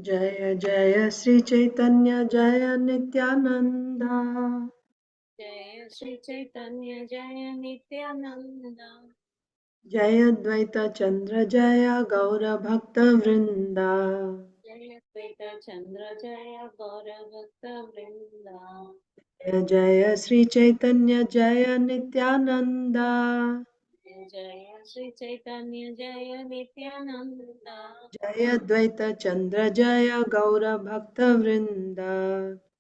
जय जय श्री चैतन्य जय नित्यानंदा। जय श्री चैतन्य जय नित्यानंद। जय अद्वैत चंद्र जय गौर भक्त वृंदा। जय अद्वैत चंद्र जय गौर भक्त वृंदा। जय जय श्री चैतन्य जय नित्यानंदा। जय श्री चैतन्य जय नित्यानंद। जय अद्वैत चंद्र जय गौर भक्त वृंदा।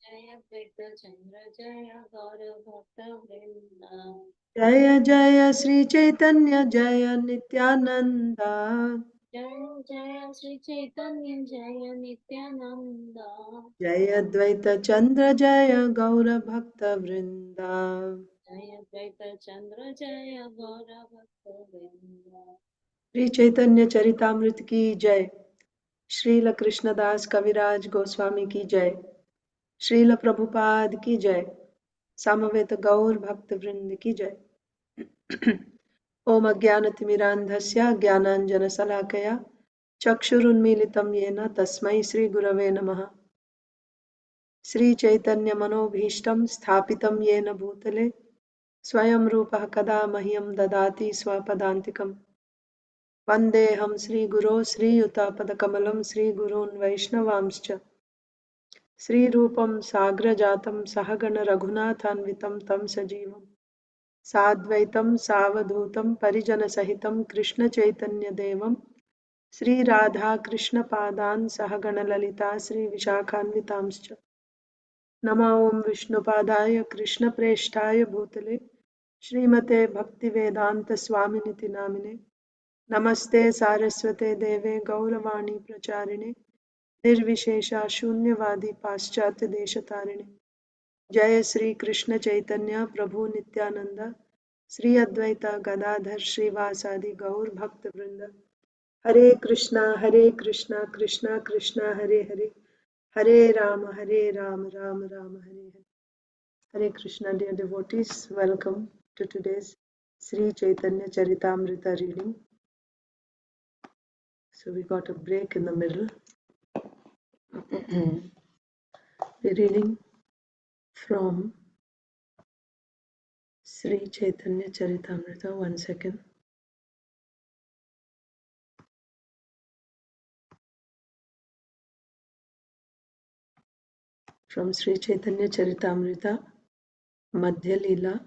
जय अद्वैत चंद्र जय गौर भक्त वृंदा। जय जय श्री चैतन्य जय नित्यानंदा। जय जय श्री चैतन्य जय नित्यानंद। जय अद्वैत चंद्र जय गौर भक्त वृंदा। जय अद्वैत चंद्र जय गौर भक्त वृंदा। श्री चैतन्य चरितामृत की जय। श्रील कृष्णदास कविराज गोस्वामी की जय। श्रील प्रभुपाद की जय। समवेत गौर भक्त वृंद की जय। ओम अज्ञानतिमिरान्धस्य ज्ञानाञ्जनशलाकया चक्षुरुन्मीलितं येन तस्मै श्रीगुरवे नमः। श्रीचैतन्यमनोभीष्टं स्थापितं येन भूतले स्वयं रूपः कदा मह्यं ददाति स्वपदान्तिकम्। वन्देऽहं श्रीगुरो श्रीयुतापदकमलं श्रीगुरून् वैष्णवांश्च श्रीरूपं साग्रजातं सहगण रघुनाथान्वितं तं सजीवं साद्वैतं सावधूतं परिजनसहितं कृष्णचैतन्यदेवं श्रीराधाकृष्णपादान् सहगण ललिता श्रीविशाखान्वितांश्च नमो ॐ विष्णुपादाय कृष्णप्रेष्ठाय भूतले श्रीमते भक्तिवेदान्तस्वामिनिति नामिने नमस्ते सारस्वते देवे गौरवाणी प्रचारिणे निर्विशेषा शून्यवादी पाश्चात्य देशतारिणे। जय श्री कृष्ण चैतन्य प्रभु नित्यानंद श्री अद्वैत गदाधर श्रीवासादि गौर भक्त वृंद। हरे Krishna Krishna Krishna Hare Hare Hare Ram Ram Ram Hare Hare. Hare Krishna, dear devotees, welcome to today's Sri Chaitanya Charitamrita reading. So we got a break in the middle. We're reading from Sri Chaitanya Charitamrita. 1 second. From Sri Chaitanya Charitamrita, Madhya Leela,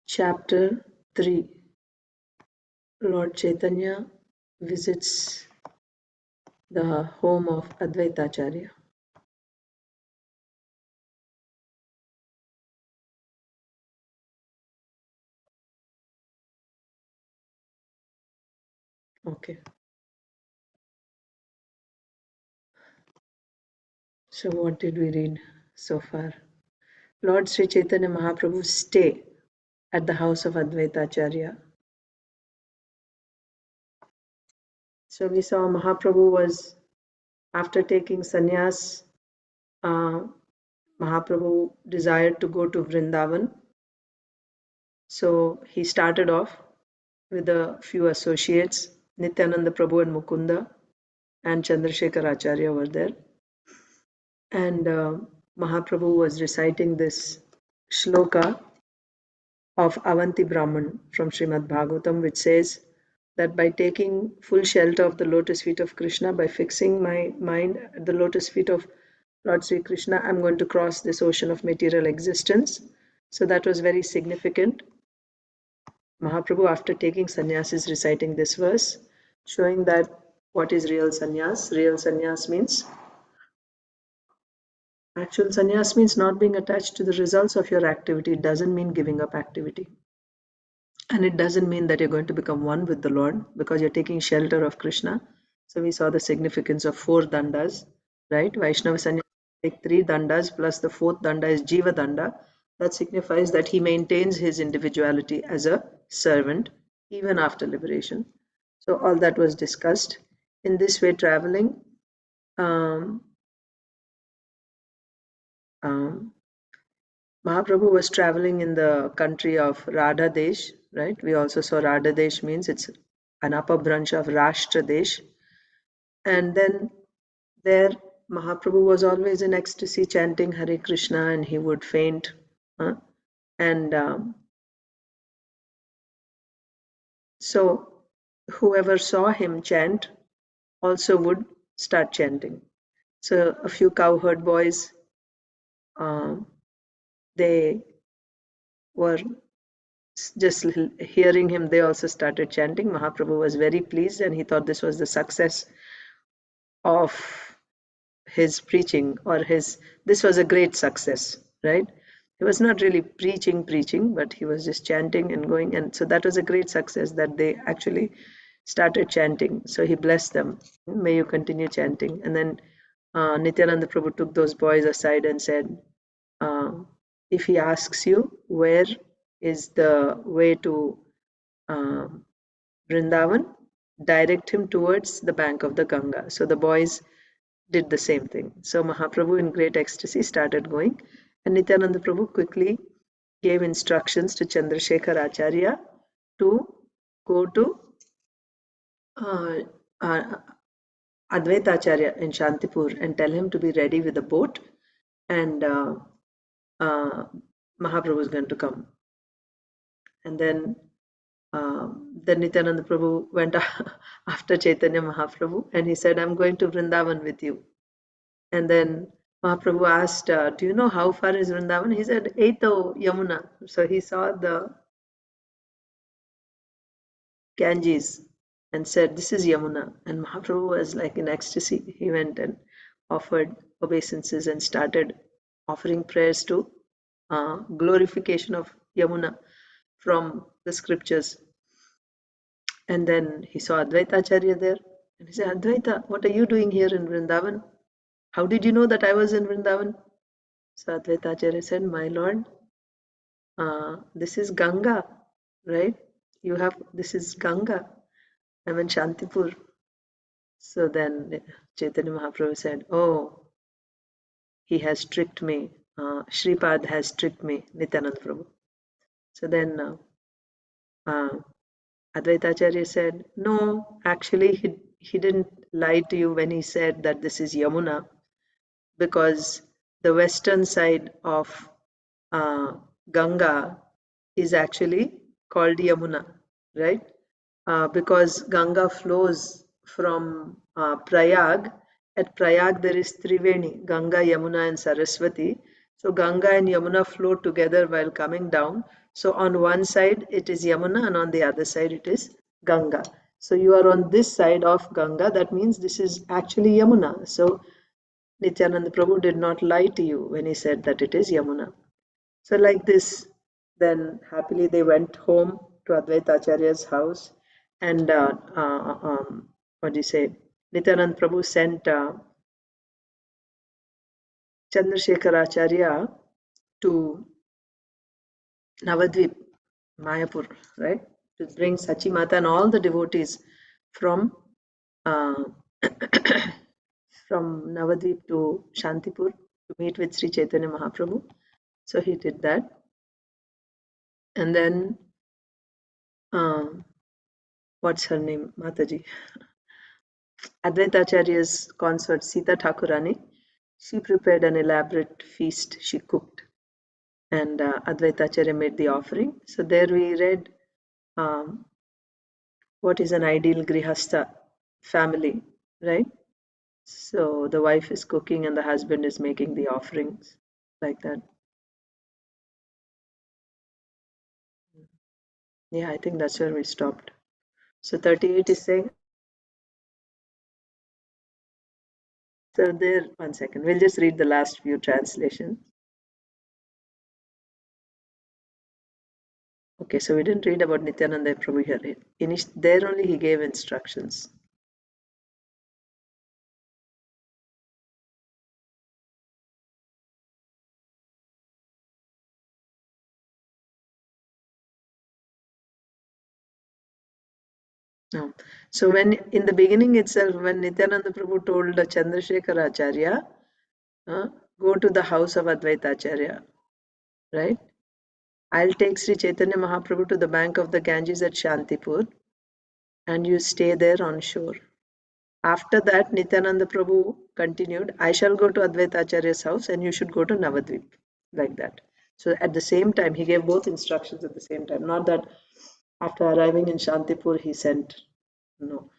Chapter 3. Lord Chaitanya visits the home of Advaitacharya. Okay. So what did we read so far? Lord Sri Chaitanya Mahaprabhu's stay at the house of Advaitacharya. So we saw Mahaprabhu was, after taking sannyas, Mahaprabhu desired to go to Vrindavan. So he started off with a few associates. Nityananda Prabhu and Mukunda and Chandrasekhar Acharya were there. And Mahaprabhu was reciting this shloka of Avanti Brahman from Srimad Bhagavatam, which says that by taking full shelter of the lotus feet of Krishna, by fixing my mind at the lotus feet of Lord Sri Krishna, I'm going to cross this ocean of material existence. So that was very significant. Mahaprabhu, after taking sannyas, is reciting this verse, showing that what is real sannyas? Real sannyas means, actual sannyas means not being attached to the results of your activity. It doesn't mean giving up activity. And it doesn't mean that you're going to become one with the Lord because you're taking shelter of Krishna. So we saw the significance of 4 dandas, right? Vaishnava Sanyasi take 3 dandas plus the 4th danda is Jiva danda. That signifies that he maintains his individuality as a servant even after liberation. So all that was discussed. In this way, traveling, Mahaprabhu was traveling in the country of Radha Desh, right? We also saw Radha Desh means it's an upper branch of Rashtra Desh. And then there Mahaprabhu was always in ecstasy chanting Hare Krishna, and he would faint. And so whoever saw him chant also would start chanting. So a few cowherd boys, they were just hearing him, they also started chanting. Mahaprabhu was very pleased, and he thought this was the success of his preaching, or this was a great success, right? He was not really preaching, but he was just chanting and going, and so that was a great success that they actually started chanting. So he blessed them, may you continue chanting. And then Nityananda Prabhu took those boys aside and said, if he asks you where is the way to Vrindavan, direct him towards the bank of the Ganga. So the boys did the same thing. So Mahaprabhu, in great ecstasy, started going, and Nityananda Prabhu quickly gave instructions to Chandrasekhar Acharya to go to Advaita Acharya in Shantipur and tell him to be ready with a boat, and Mahaprabhu is going to come. And then Nityananda Prabhu went after Chaitanya Mahaprabhu, and he said, I'm going to Vrindavan with you. And then Mahaprabhu asked, do you know how far is Vrindavan? He said, Eito Yamuna. So he saw the Ganges and said, this is Yamuna. And Mahaprabhu was like in ecstasy. He went and offered obeisances and started offering prayers to glorification of Yamuna from the scriptures. And then he saw Advaita Acharya there. And he said, Advaita, what are you doing here in Vrindavan? How did you know that I was in Vrindavan? So Advaita Acharya said, my lord, this is Ganga, right? This is Ganga. I'm in Shantipur. So then Chaitanya Mahaprabhu said, oh, he has tricked me. Shripad has tricked me, Nityananda Prabhu. So then Advaita Acharya said, no, actually he didn't lie to you when he said that this is Yamuna, because the western side of Ganga is actually called Yamuna, right? Because Ganga flows from Prayag. At Prayag there is Triveni, Ganga, Yamuna and Saraswati. So Ganga and Yamuna flow together while coming down. So on one side it is Yamuna, and on the other side it is Ganga. So you are on this side of Ganga, that means this is actually Yamuna. So Nityananda Prabhu did not lie to you when he said that it is Yamuna. So like this, then happily they went home to Advaita Acharya's house, and what do you say? Nityananda Prabhu sent Chandrasekhar Acharya to Navadvip, Mayapur, right? To bring Sachi Mata and all the devotees from from Navadvip to Shantipur to meet with Sri Chaitanya Mahaprabhu. So he did that. And then what's her name? Mataji. Advaita Acharya's consort Sita Thakurani, she prepared an elaborate feast she cooked, and Advaita Acharya made the offering. So there we read what is an ideal grihastha family, right? So the wife is cooking and the husband is making the offerings, like that. Yeah, I think that's where we stopped. So 38 is saying, so there, one second, we'll just read the last few translations. Okay, so we didn't read about Nityananda Prabhu here. There only he gave instructions. No. So when in the beginning itself, when Nityananda Prabhu told Chandrasekhar Acharya, go to the house of Advaita Acharya, right? I'll take Sri Chaitanya Mahaprabhu to the bank of the Ganges at Shantipur, and you stay there on shore. After that, Nityananda Prabhu continued, I shall go to Advaita Acharya's house and you should go to Navadvip, like that. So at the same time, he gave both instructions at the same time. Not that after arriving in Shantipur, he sent, no.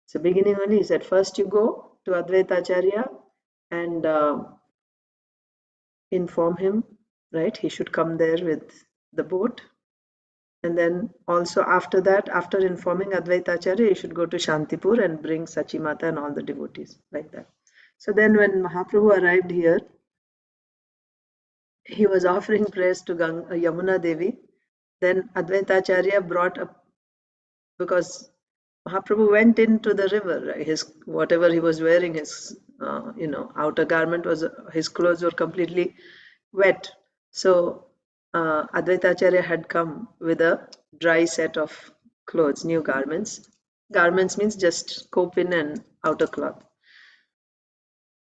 So beginning only, he said, first you go to Advaita Acharya and inform him, right? He should come there with the boat. And then also after that, after informing Advaita Acharya, you should go to Shantipur and bring Sachimata and all the devotees, like that. So then when Mahaprabhu arrived here, he was offering prayers to Yamuna Devi. Then Advaita Acharya brought up, because Mahaprabhu went into the river, right? His whatever he was wearing, his outer garment was, his clothes were completely wet. So Advaita Acharya had come with a dry set of clothes, new garments. Garments means just kopin and outer cloth.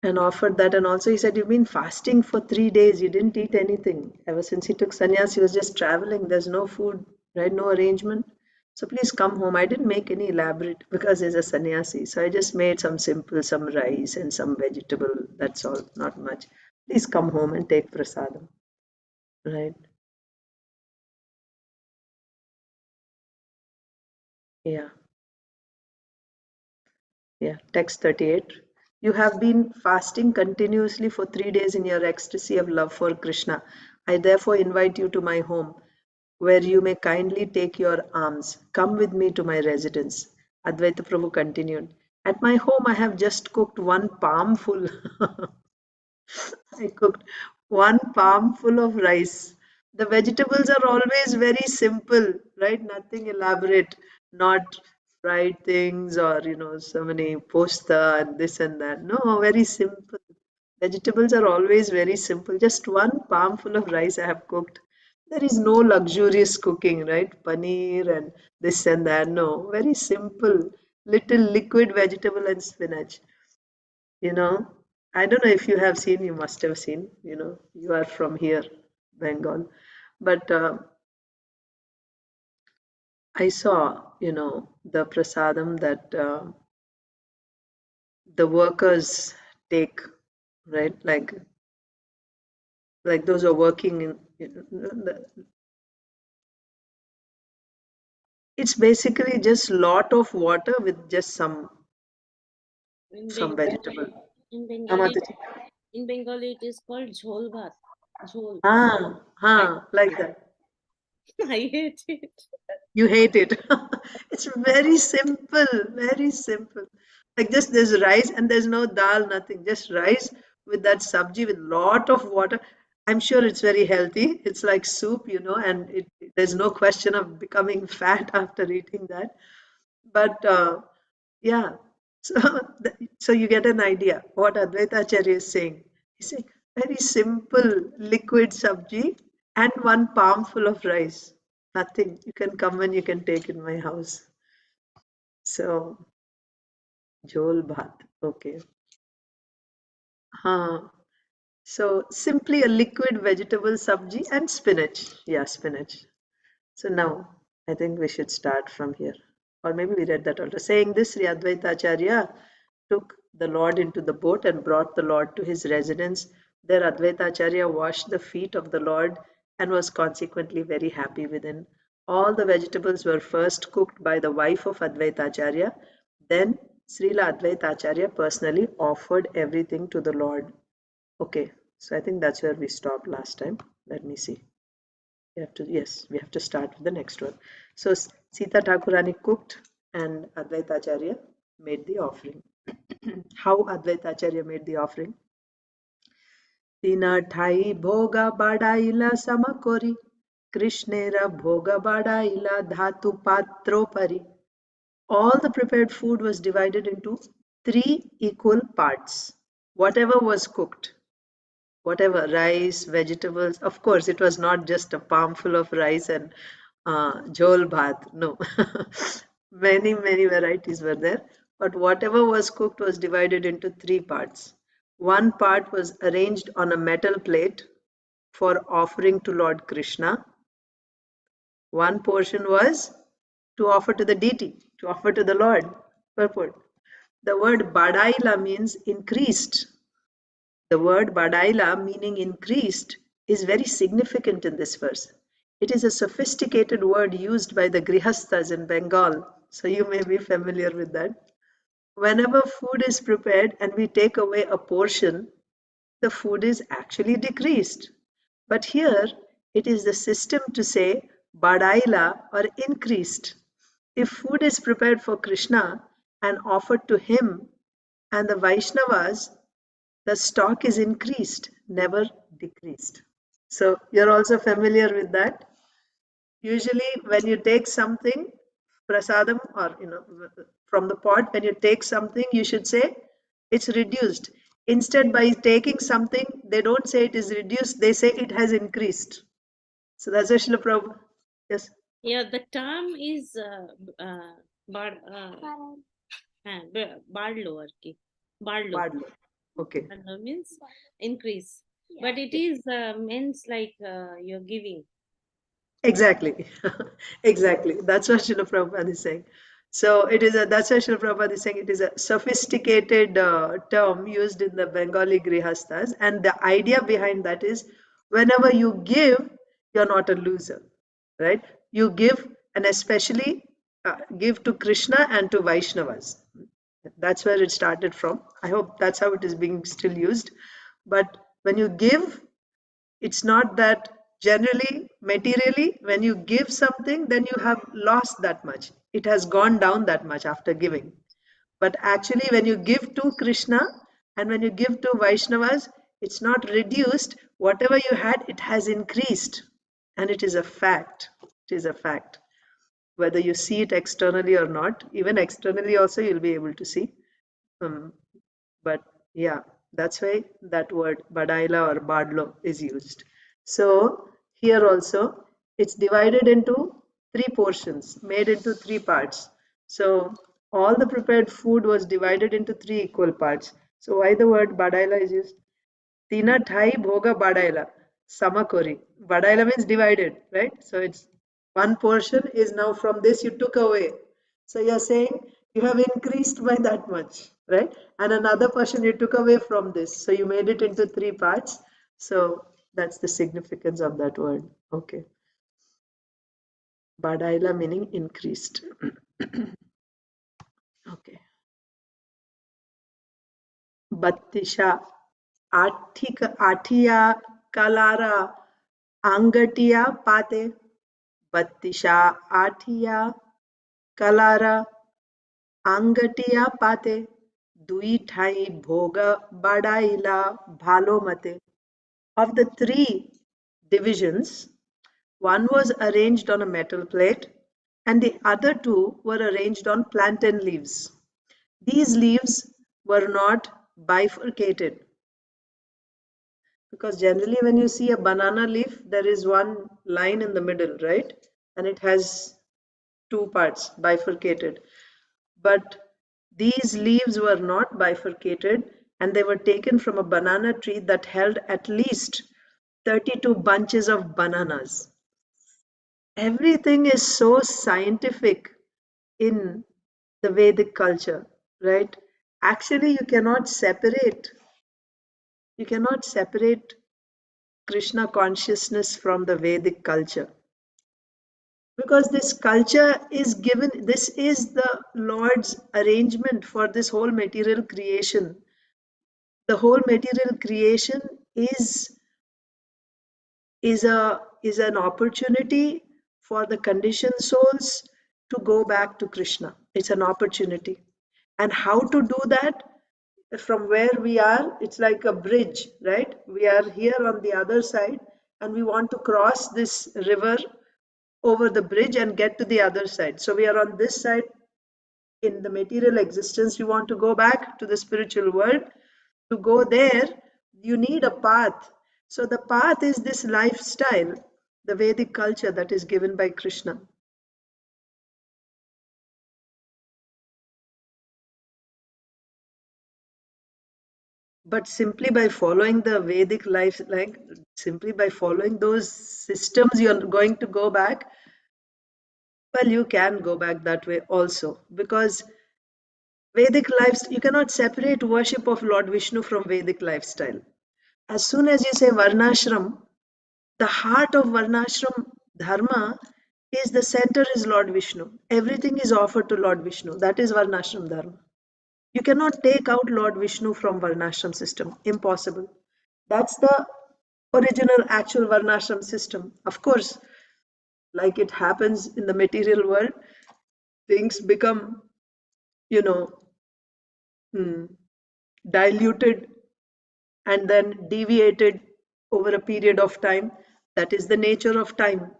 And offered that, and also he said, you've been fasting for 3 days, you didn't eat anything. Ever since he took sannyas, he was just traveling, there's no food, right? No arrangement. So please come home. I didn't make any elaborate because he's a sannyasi. So I just made some simple, some rice and some vegetable. That's all, not much. Please come home and take prasadam. Right? Yeah. Yeah. Text 38. You have been fasting continuously for 3 days in your ecstasy of love for Krishna. I therefore invite you to my home, where you may kindly take your alms. Come with me to my residence. Advaita Prabhu continued. At my home, I have just cooked one palmful. I cooked one palmful of rice. The vegetables are always very simple, right? Nothing elaborate, not fried things or, so many posta and this and that. No, very simple. Vegetables are always very simple. Just one palmful of rice I have cooked. There is no luxurious cooking, right? Paneer and this and that. No, very simple. Little liquid vegetable and spinach. You know, I don't know if you have seen, you must have seen, you are from here, Bengal. But I saw, the prasadam that the workers take, right? Like those who are working in, it's basically just lot of water with just some In vegetable. in Bengali, Amataji. in Bengali, it is called jhol bhat. Jhol. I, Like that. I hate it. You hate it. It's very simple, very simple. Like just there's rice and there's no dal, nothing. Just rice with that sabji with lot of water. I'm sure it's very healthy. It's like soup, and there's no question of becoming fat after eating that. But yeah, so so you get an idea what Advaita Acharya is saying. He's saying very simple liquid sabji and one palmful of rice. Nothing. You can come and you can take in my house. So jhol bhat. Okay. Huh. So simply a liquid vegetable sabji and spinach. Yeah, spinach. So now I think we should start from here. Or maybe we read that also. Saying this, Sri Advaita Acharya took the Lord into the boat and brought the Lord to his residence. There Advaita Acharya washed the feet of the Lord and was consequently very happy within. All the vegetables were first cooked by the wife of Advaita Acharya. Then Srila Advaita Acharya personally offered everything to the Lord. Okay, so I think that's where we stopped last time. Let me see. We have to start with the next one. So Sita Thakurani cooked and Advaita Acharya made the offering. How Advaita Acharya made the offering? Tina thai bhoga badaila samakori Krishnera bhoga badaila dhatu patro pari. All the prepared food was divided into 3 equal parts. Whatever was cooked, whatever rice, vegetables. Of course, it was not just a palmful of rice and jhol bhat. No, many varieties were there. But whatever was cooked was divided into 3 parts. One part was arranged on a metal plate for offering to Lord Krishna. One portion was to offer to the deity, to offer to the Lord. Purport. The word badaila means increased. The word badaila, meaning increased, is very significant in this verse. It is a sophisticated word used by the grihasthas in Bengal, so you may be familiar with that. Whenever food is prepared and we take away a portion, the food is actually decreased. But here, it is the system to say badaila or increased. If food is prepared for Krishna and offered to him and the Vaishnavas, the stock is increased, never decreased. So you're also familiar with that. Usually, when you take something, prasadam, or from the pot, when you take something, you should say it's reduced. Instead, by taking something, they don't say it is reduced; they say it has increased. So that's a Srila Prabhupada. Yes. Yeah, the term is barlow আর কি barlow. Badly. Okay. Barlow means increase, but it is means like you're giving. Exactly. Exactly. That's what Srila Prabhupada is saying. So that's what Srila Prabhupada is saying. It is a sophisticated term used in the Bengali grihasthas. And the idea behind that is whenever you give, you're not a loser, right? You give, and especially give to Krishna and to Vaishnavas. That's where it started from. I hope that's how it is being still used. But when you give, it's not that generally, materially, when you give something, then you have lost that much. It has gone down that much after giving. But actually, when you give to Krishna and when you give to Vaishnavas, it's not reduced. Whatever you had, it has increased. And it is a fact. It is a fact. Whether you see it externally or not, even externally also, you'll be able to see. But yeah, that's why that word badaila or badlo is used. So here also it's divided into three portions, made into three parts. So all the prepared food was divided into three equal parts. So why the word badaila is used? Tina thai bhoga badaila. Samakori. Badaila means divided, right? So it's one portion is now from this you took away. So you're saying you have increased by that much, right? And another portion you took away from this. So you made it into three parts. So that's the significance of that word. Okay. Badaila meaning increased. Okay. Battisha. Atia kalara angatiya pate. Battisha atia kalara angatiya pate. Dui thai bhoga badaila bhalo mate. Of the three divisions, one was arranged on a metal plate and the other two were arranged on plantain leaves. These leaves were not bifurcated because generally when you see a banana leaf, there is one line in the middle, right? And it has two parts bifurcated. But these leaves were not bifurcated and they were taken from a banana tree that held at least 32 bunches of bananas. Everything is so scientific in the Vedic culture, right? Actually, you cannot separate Krishna consciousness from the Vedic culture. Because this culture is given, this is the Lord's arrangement for this whole material creation. The whole material creation is an opportunity for the conditioned souls to go back to Krishna. It's an opportunity. And how to do that? From where we are, it's like a bridge, right? We are here on the other side and we want to cross this river over the bridge and get to the other side. So we are on this side in the material existence. You want to go back to the spiritual world. To go there, you need a path. So the path is this lifestyle, the Vedic culture that is given by Krishna. But simply by following the Vedic life, like simply by following those systems, you're going to go back. Well, you can go back that way also, because Vedic lifestyle, you cannot separate worship of Lord Vishnu from Vedic lifestyle. As soon as you say Varnashram, the heart of Varnashram Dharma is the center is Lord Vishnu. Everything is offered to Lord Vishnu. That is Varnashram Dharma. You cannot take out Lord Vishnu from Varnashram system. Impossible. That's the original actual Varnashram system. Of course, like it happens in the material world, things become, you know, diluted and then deviated over a period of time. That is the nature of time.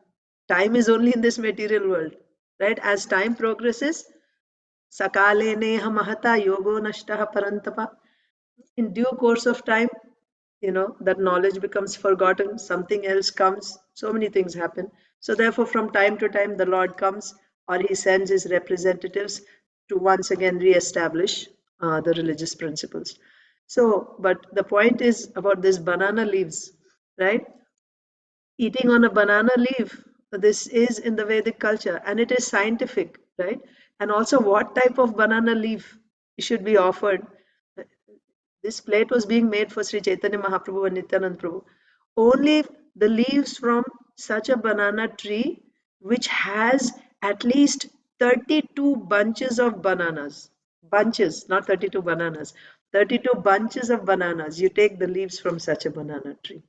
Time is only in this material world, right? As time progresses, sakale neha mahata yogo nashtaha parantapa. In due course of time, that knowledge becomes forgotten, something else comes, so many things happen. So therefore, from time to time, the Lord comes or he sends his representatives to once again re-establish the religious principles. So, but the point is about this banana leaves, right? Eating on a banana leaf, this is in the Vedic culture and it is scientific, right? And also what type of banana leaf should be offered. This plate was being made for Sri Chaitanya Mahaprabhu and Nityanand Prabhu. Only the leaves from such a banana tree which has at least 32 bunches of bananas. Bunches, not 32 bananas. 32 bunches of bananas. You take the leaves from such a banana tree.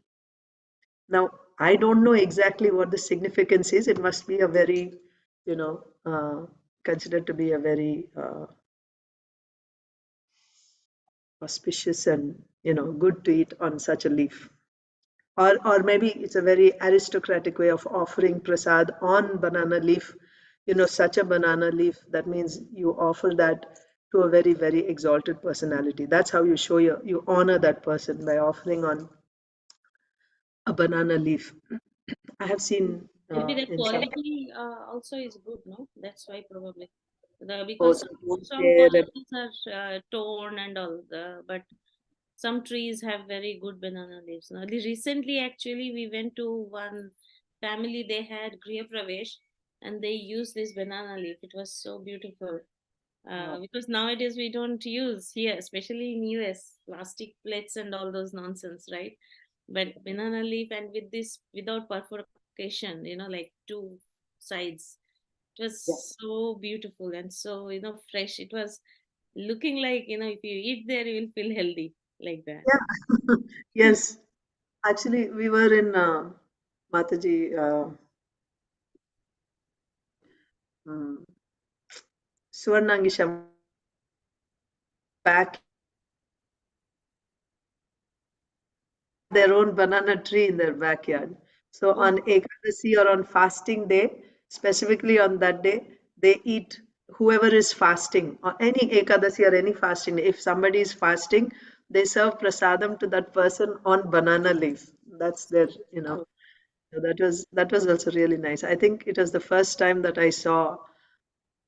Now, I don't know exactly what the significance is. It must be a very, considered to be a very auspicious and good to eat on such a leaf. Or maybe it's a very aristocratic way of offering prasad on banana leaf. Such a banana leaf, that means you offer that to a very, very exalted personality. That's how you show you honor that person, by offering on a banana leaf. I have seen Maybe the in some quality also is good, no? That's why probably. Because posts some there and bananas are torn and all, but some trees have very good banana leaves. Now, recently, actually, we went to one family. They had Griha Pravesh, and they used this banana leaf. It was so beautiful. Because nowadays we don't use here, especially in US, plastic plates and all those nonsense, right? But banana leaf and with this without perforation, like two sides. It yeah, was so beautiful and so fresh. It was looking like if you eat there, you will feel healthy like that. yeah. Yes, actually we were in Mataji Suvarnangi back their own banana tree in their backyard. So Oh, on Ekadasi or on fasting day, specifically on that day, they eat whoever is fasting, or any Ekadasi or any fasting. If somebody is fasting, they serve prasadam to that person on banana leaf. That's their, oh, that was also really nice. I think it was the first time that I saw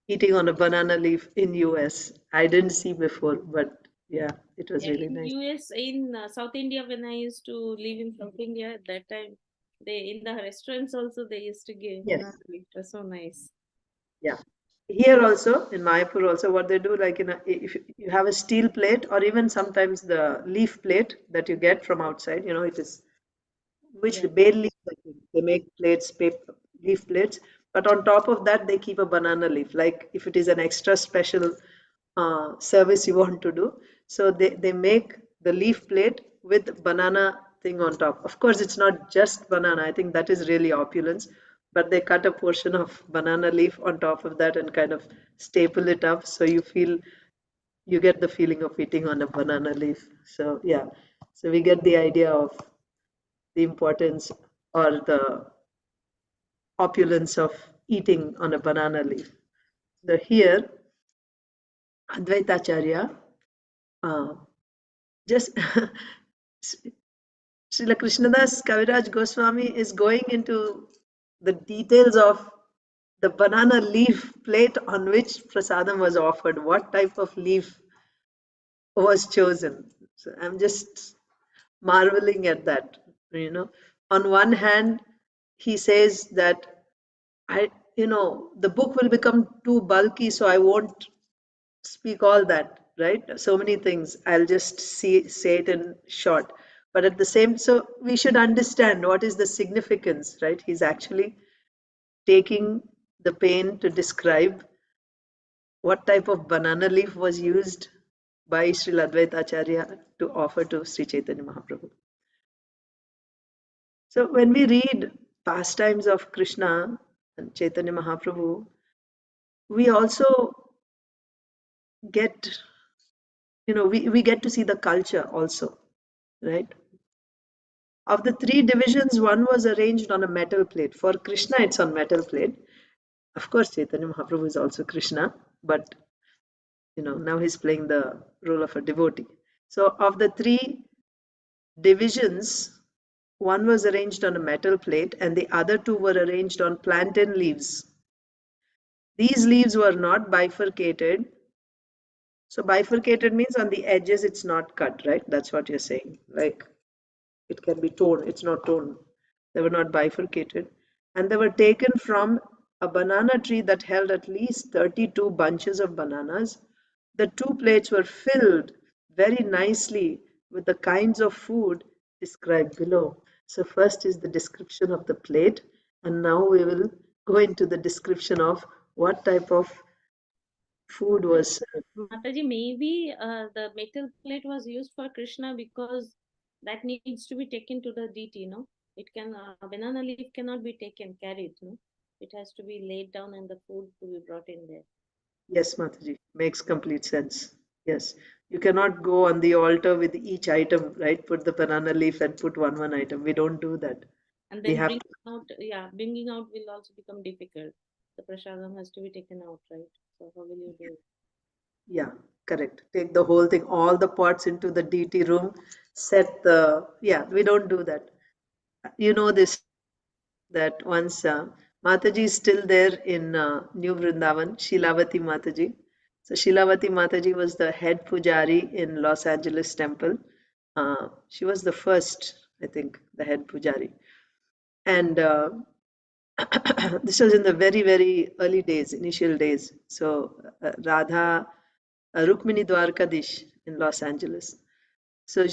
eating on a banana leaf in US. I didn't see before, but yeah, it was yeah. really In nice. US, in South India, when I used to live in South India at that time, they in the restaurants also they used to give banana Yes. leaf. It was so nice. Yeah. Here also, in Mayapur also, what they do, like if you have a steel plate or even sometimes the leaf plate that you get from outside, it is which Yeah. the bay leaf, I think. They make plates, paper, leaf plates, but on top of that, they keep a banana leaf. Like if it is an extra special service you want to do, so they make the leaf plate with banana thing on top. Of course, it's not just banana. I think that is really opulence, but they cut a portion of banana leaf on top of that and kind of staple it up, so you get the feeling of eating on a banana leaf. So yeah, so we get the idea of the importance or the opulence of eating on a banana leaf. So here, Advaitacharya, uh, just Srila Krishnadas Kaviraj Goswami is going into the details of the banana leaf plate on which prasadam was offered, what type of leaf was chosen. So I'm just marveling at that. On one hand, he says that the book will become too bulky, so I won't speak all that, right? So many things. I'll just say it in short. But at the same, so we should understand what is the significance, right? He's actually taking the pain to describe what type of banana leaf was used by Srila Advaita Acharya to offer to Sri Chaitanya Mahaprabhu. So when we read pastimes of Krishna and Chaitanya Mahaprabhu, we also get, we get to see the culture also, right? Of the three divisions, one was arranged on a metal plate. For Krishna, it's on metal plate. Of course, Chaitanya Mahaprabhu is also Krishna, but now he's playing the role of a devotee. So of the three divisions, one was arranged on a metal plate and the other two were arranged on plantain leaves. These leaves were not bifurcated. So bifurcated means on the edges it's not cut, right? That's what you're saying. Like it can be torn, it's not torn. They were not bifurcated. And they were taken from a banana tree that held at least 32 bunches of bananas. The two plates were filled very nicely with the kinds of food described below. So, first is the description of the plate, and now we will go into the description of what type of food was served. Mataji, maybe the metal plate was used for Krishna because that needs to be taken to the deity, no? It can banana leaf cannot be taken carried, no? It has to be laid down and the food to be brought in there. Yes, Mataji, makes complete sense. Yes, you cannot go on the altar with each item, right? Put the banana leaf and put one item. We don't do that. And We then have bringing out will also become difficult. The prasadam has to be taken out, right? So how will you do it? yeah, correct. Take the whole thing, all the pots into the DT room, set the, yeah, we don't do that. You know this, that once Mataji is still there in New Vrindavan, Shilavati Mataji. So Shilavati Mataji was the head pujari in Los Angeles temple. She was the first, I think, the head pujari. And this was in the very, very early days, initial days. So Radha, Rukmini Dwarkadish in Los Angeles. So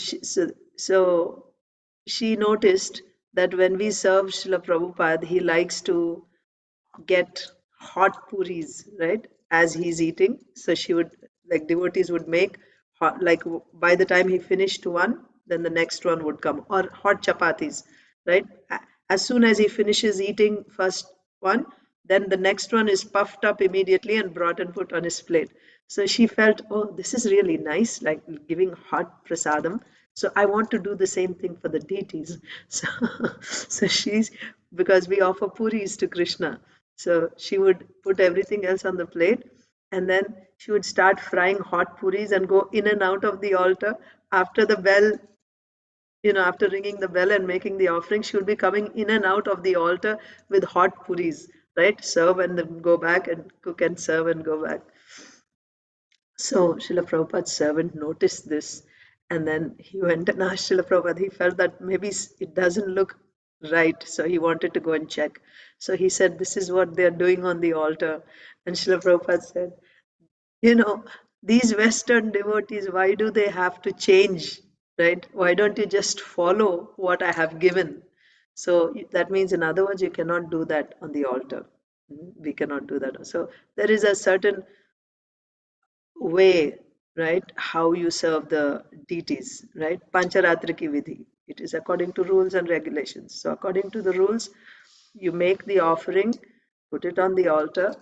she noticed that when we serve Srila Prabhupada, he likes to get hot puris, right, as he's eating. So she would, like devotees would make hot, like by the time he finished one, then the next one would come, or hot chapatis, right? As soon as he finishes eating first one, then the next one is puffed up immediately and brought and put on his plate. So she felt, oh, this is really nice, like giving hot prasadam. So I want to do the same thing for the deities. So, so she's, because we offer puris to Krishna. So she would put everything else on the plate and then she would start frying hot puris and go in and out of the altar. After the bell, after ringing the bell and making the offering, she would be coming in and out of the altar with hot puris, right? Serve and then go back and cook and serve and go back. So Srila Prabhupada's servant noticed this and then he went and asked Srila Prabhupada. He felt that maybe it doesn't look right, so he wanted to go and check. So he said, this is what they're doing on the altar. And Srila Prabhupada said, you know, these Western devotees, why do they have to change, right? Why don't you just follow what I have given? So that means, in other words, you cannot do that on the altar. We cannot do that. So there is a certain way, right, how you serve the deities, right? Pancharatriki Vidhi. It is according to rules and regulations. So according to the rules, you make the offering, put it on the altar,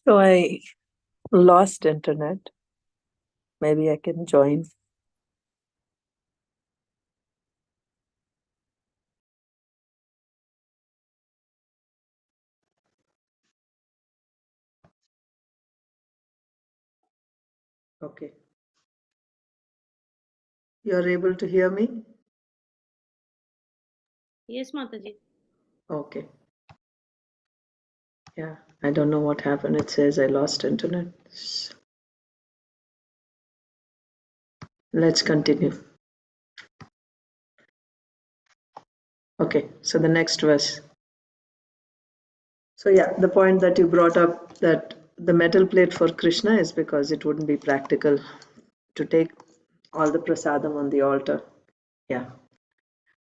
So I lost internet. Maybe I can join. Okay. You're able to hear me? Yes, Mataji. Okay. Yeah, I don't know what happened. It says I lost internet. Let's continue. Okay, so the next verse. So yeah, the point that you brought up, that the metal plate for Krishna is because it wouldn't be practical to take all the prasadam on the altar. Yeah.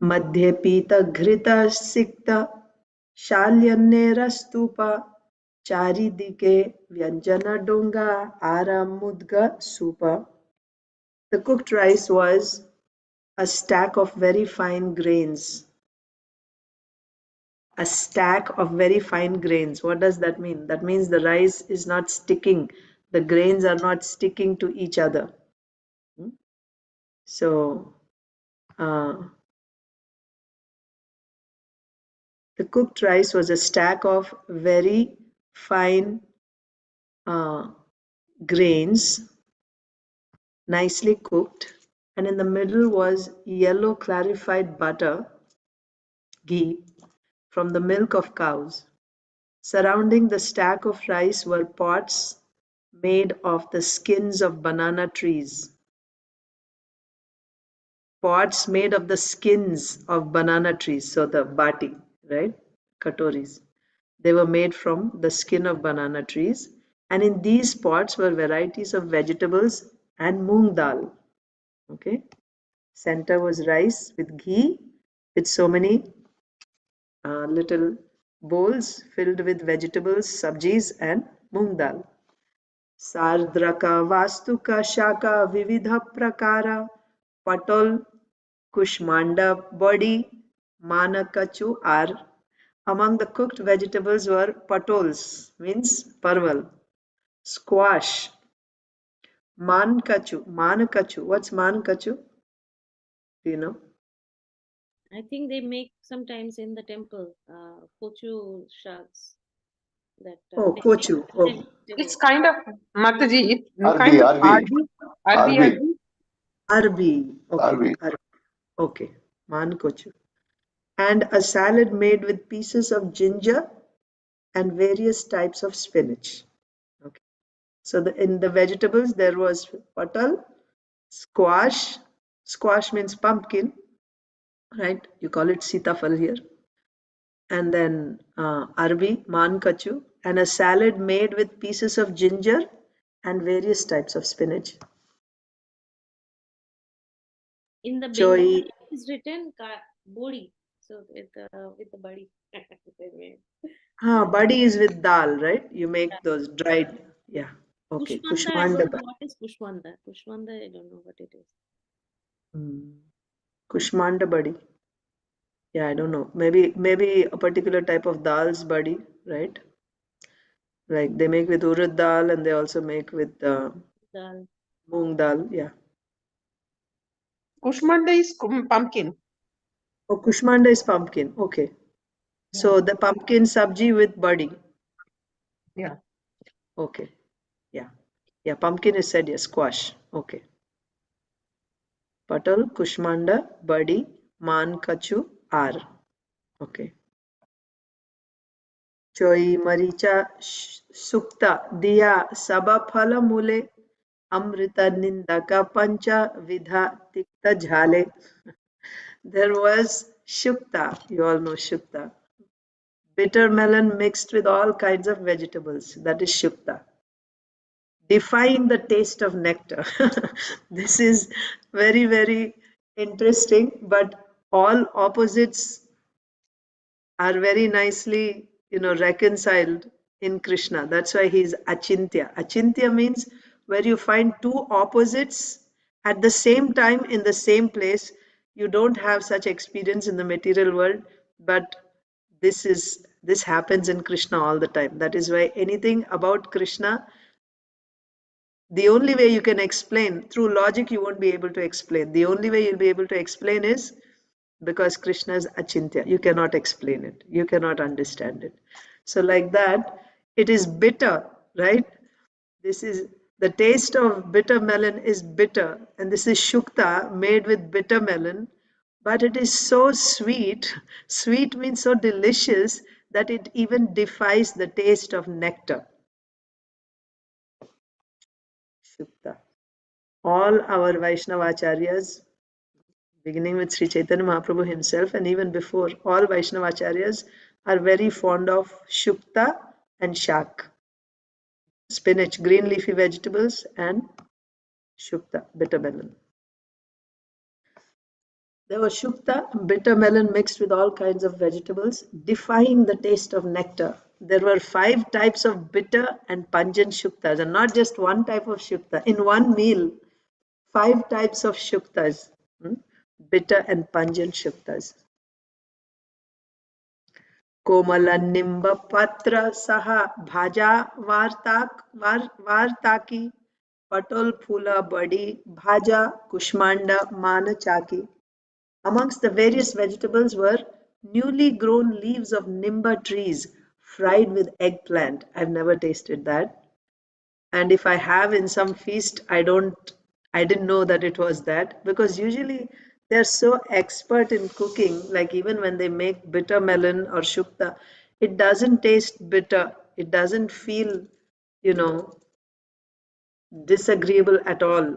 Madhye pita ghrita sikta shalyannera stupa charidike vyanjana donga aramudga supa. The cooked rice was a stack of very fine grains. A stack of very fine grains. What does that mean? That means the rice is not sticking. The grains are not sticking to each other. So, the cooked rice was a stack of very fine grains, nicely cooked, and in the middle was yellow clarified butter, ghee, from the milk of cows. Surrounding the stack of rice were pots made of the skins of banana trees. Pots made of the skins of banana trees. So the bati, right? Katoris. They were made from the skin of banana trees. And in these pots were varieties of vegetables and moong dal. Okay. Center was rice with ghee, with so many little bowls filled with vegetables, sabjis, and moong dal. Sardraka, Vastuka, Shaka, Vividha Prakara, Patol, Kushmanda, Body, Manakachu are among the cooked vegetables were patols, means parval, squash, mankachu. What's mankachu? Do you know? I think they make sometimes in the temple, kochu sharks that Oh, they make kochu. the Oh, It's vegetable. kind of Mataji, it's Arbi, kind of Arbi, Arbi, Arbi. arbi. Okay, Arbi. okay, mankochu. And a salad made with pieces of ginger and various types of spinach. Okay. So in the vegetables there was patal, squash. Squash means pumpkin, right? You call it sitafal here. And then arbi, mankachu, and a salad made with pieces of ginger and various types of spinach. In the Bengali Choi. it is written bodi. So with the body. They made. Buddy is with dal, right? You make those dried. Yeah. Okay. Kushmanda, I don't Kushmanda. know what is Kushmanda. Kushmanda, I don't know what it is. Kushmanda buddy. Yeah, I don't know. Maybe a particular type of dal's buddy, right? Like they make with urad dal and they also make with Dal. moong dal. Yeah. Kushmanda is pumpkin. Oh, kushmanda is pumpkin. Okay. So the pumpkin sabji with buddy. Yeah. Okay. Yeah. Yeah. Pumpkin is said, yes. Squash. Okay. Patal, kushmanda, buddy, man kachu, ar. Okay. Choi maricha sukta diya saba phala mule amrita nindaka pancha vidha tikta jhale. There was shukta. You all know shukta. Bitter melon mixed with all kinds of vegetables. That is shukta. Define the taste of nectar. This is very, very interesting, but all opposites are very nicely, reconciled in Krishna. That's why he's Achintya. Achintya means where you find two opposites at the same time in the same place. You don't have such experience in the material world, but This happens in Krishna all the time. That is why anything about Krishna, the only way you can explain, through logic you won't be able to explain. The only way you'll be able to explain is because Krishna is achintya. You cannot explain it. You cannot understand it. So like that, it is bitter, right? This is the taste of bitter melon is bitter, and this is shukta made with bitter melon, but it is so sweet. Sweet means so delicious that it even defies the taste of nectar. Shukta. All our Vaishnavacharyas, beginning with Sri Chaitanya Mahaprabhu himself and even before, all Vaishnavacharyas are very fond of shukta and shak. Spinach, green leafy vegetables, and shukta, bitter melon. There was shukta, bitter melon mixed with all kinds of vegetables, defying the taste of nectar. There were 5 types of bitter and pungent shuktas, and not just one type of shukta. In one meal, 5 types of shuktas, bitter and pungent shuktas. कोमल निम्ब पत्र सह भाजा वार्ताकी पटोल फूला बड़ी भाजा कुष्मांडा मान चाकी. Amongst the various vegetables were newly grown leaves of nimba trees fried with eggplant. I've never tasted that. And if I have in some feast, I didn't know that it was that, because usually they're so expert in cooking, like even when they make bitter melon or shukta, it doesn't taste bitter. It doesn't feel, disagreeable at all.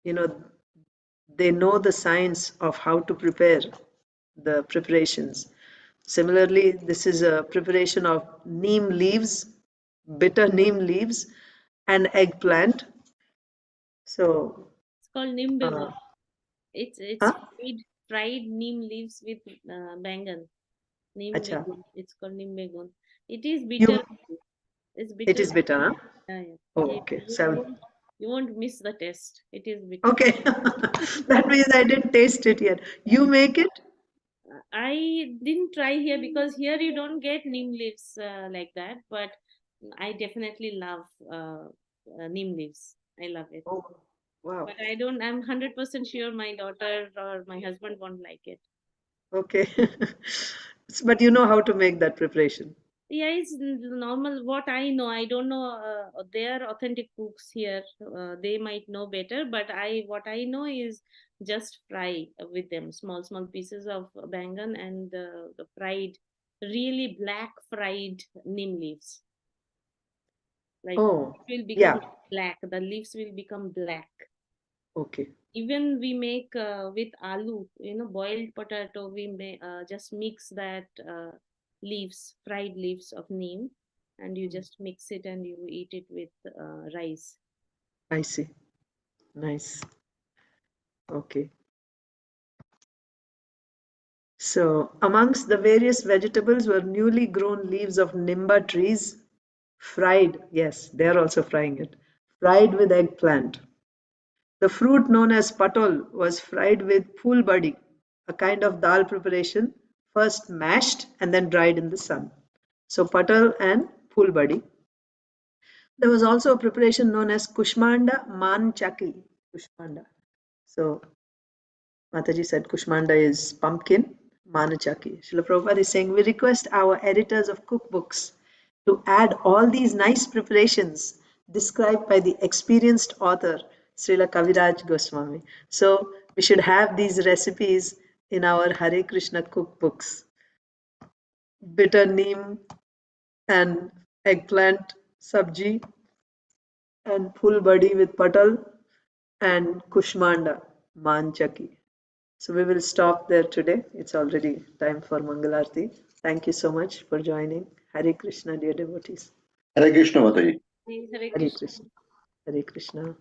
They know the science of how to prepare the preparations. Similarly, this is a preparation of neem leaves, bitter neem leaves, and eggplant. So, It's called neem uh, begun. It's huh? fried neem leaves with bangan. Neem Acha. begun. It's called neem begun. It is You, bitter. It's it bitter. is bitter, huh? Yeah, yeah. Oh, okay. You won't miss the taste. It is bitter. Okay. That means I didn't taste it yet. You make it? I didn't try here because here you don't get neem leaves like that. But I definitely love neem leaves. I love it. Oh, wow. But I'm 100% sure my daughter or my husband won't like it. Okay. But you know how to make that preparation. Yeah, it's normal. What I know, I don't know. They are authentic cooks here. They might know better, but what I know is just fry with them small pieces of bangan and the fried, really black fried neem leaves. Like Oh, it will become yeah. black. The leaves will become black. Okay. Even we make with aloo, boiled potato, we may just mix that fried leaves of neem, and you just mix it and you eat it with rice. I see. Nice. Okay. So, amongst the various vegetables were newly grown leaves of nimba trees, fried. Yes, they are also frying it. Fried with eggplant. The fruit known as patol was fried with phool badi, a kind of dal preparation, first mashed and then dried in the sun. So patol and phool badi. There was also a preparation known as kushmanda man chaki. Kushmanda. So Mataji said Kushmanda is pumpkin, manachaki. Srila Prabhupada is saying, we request our editors of cookbooks to add all these nice preparations described by the experienced author, Srila Kaviraj Goswami. So we should have these recipes in our Hare Krishna cookbooks. Bitter neem and eggplant sabji and phool badi with patal and kushmanda, manchaki. So we will stop there today. It's already time for Mangalarti. Thank you so much for joining. Hare Krishna, dear devotees. Hare Krishna, Mataji. Hare Hare Krishna. Krishna. Hare Krishna.